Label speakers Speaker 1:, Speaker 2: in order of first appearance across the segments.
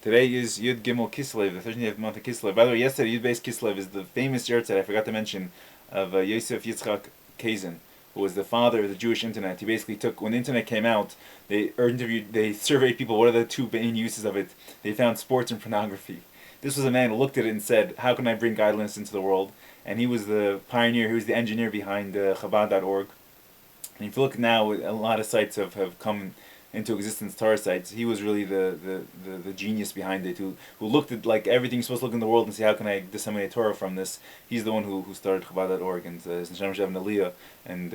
Speaker 1: Today is Yud Gimel Kislev, the 13th month of Kislev. By the way, yesterday Yud Beis Kislev is the famous yahrzeit I forgot to mention of Yosef Yitzchak Kazin, who was the father of the Jewish internet. He basically took, when the internet came out, they surveyed people, what are the two main uses of it? They found sports and pornography. This was a man who looked at it and said, how can I bring godliness into the world? And he was the pioneer, he was the engineer behind Chabad.org. And if you look now, a lot of sites have come into existence, Torah sites. He was really the genius behind it, who looked at like everything you're supposed to look in the world and see how can I disseminate Torah from this. He's the one who started Chabad.org and his Hashem Shev Aliyah. And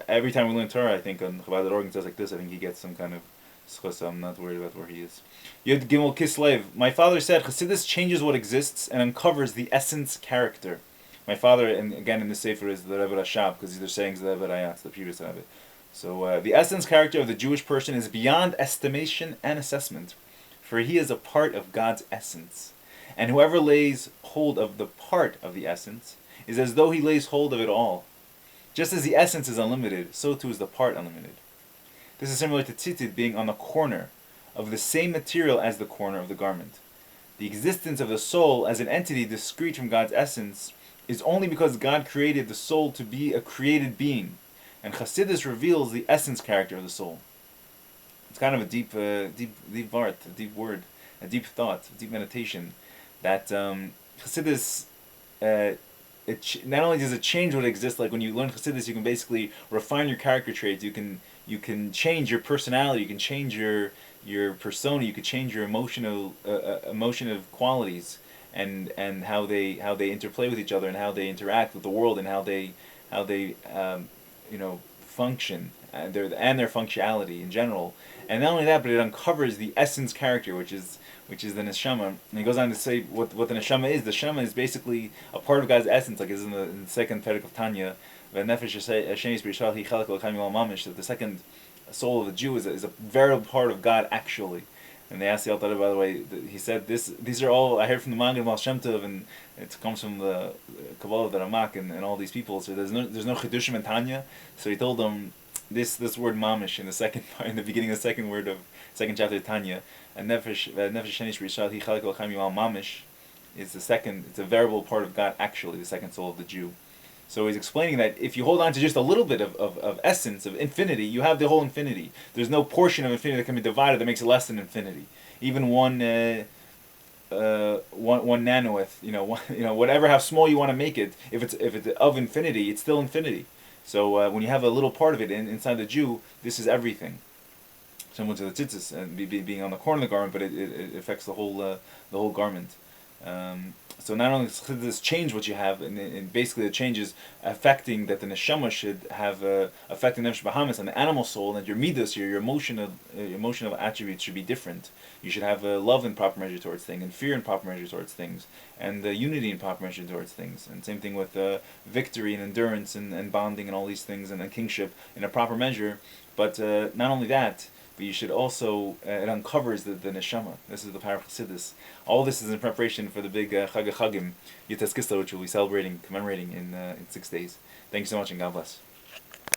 Speaker 1: every time we learn Torah, I think on Chabad.org and says like this, I think he gets some kind of schus. I'm not worried about where he is. Yud Gimel Kislev. My father said, Chassidus changes what exists and uncovers the essence character. My father, and again in the Sefer, is the Rebbe Rashab, because these are sayings of the Rebbe Rayatz, the previous Rebbe. So the essence character of the Jewish person is beyond estimation and assessment, for he is a part of God's essence. And whoever lays hold of the part of the essence is as though he lays hold of it all. Just as the essence is unlimited, so too is the part unlimited. This is similar to tzitzit being on the corner of the same material as the corner of the garment. The existence of the soul as an entity discrete from God's essence is only because God created the soul to be a created being. And Chassidus reveals the essence character of the soul. It's kind of a deep vart, a deep word, a deep thought, a deep meditation. That Chassidus, not only does it change what exists, like when you learn Chassidus, you can basically refine your character traits. You can change your personality. You can change your persona. You can change your emotional qualities and how they interplay with each other and how they interact with the world and how they function and their functionality in general. And not only that, but it uncovers the essence character, which is the neshama. And he goes on to say what the neshama is. The neshama is basically a part of God's essence, like it's in the second perek of Tanya. That the second soul of the Jew is a veritable part of God actually. And they asked the Alter, by the way, he said these are all I heard from the Magen of Baal Shem Tov, and it comes from the Kabbalah of the Ramak and all these people. So there's no chidushim in Tanya. So he told them this word mamish in the beginning of the second chapter of Tanya, and nefesh shenish b'Yisrael hi chalek l'chaim yimal mamish is the second. It's a variable part of God actually, the second soul of the Jew. So he's explaining that if you hold on to just a little bit of essence, of infinity, you have the whole infinity. There's no portion of infinity that can be divided that makes it less than infinity. Even one nanoth, whatever, how small you want to make it, if it's of infinity, it's still infinity. So when you have a little part of it inside the Jew, this is everything. Similar to the tzitzis and being on the corner of the garment, but it affects the whole garment. So not only does this change what you have, and basically the change is affecting that the neshama should have affecting nefesh bahamis on the animal soul, and your midas, your emotional attributes should be different. You should have love in proper measure towards things, and fear in proper measure towards things, and unity in proper measure towards things, and same thing with victory and endurance and bonding and all these things, and kingship in a proper measure. But not only that, but you should also, it uncovers the neshama. This is the power of Chassidus. All this is in preparation for the big Chag HaChagim, Yitzhak Kislev, which we'll be commemorating in 6 days. Thank you so much, and God bless.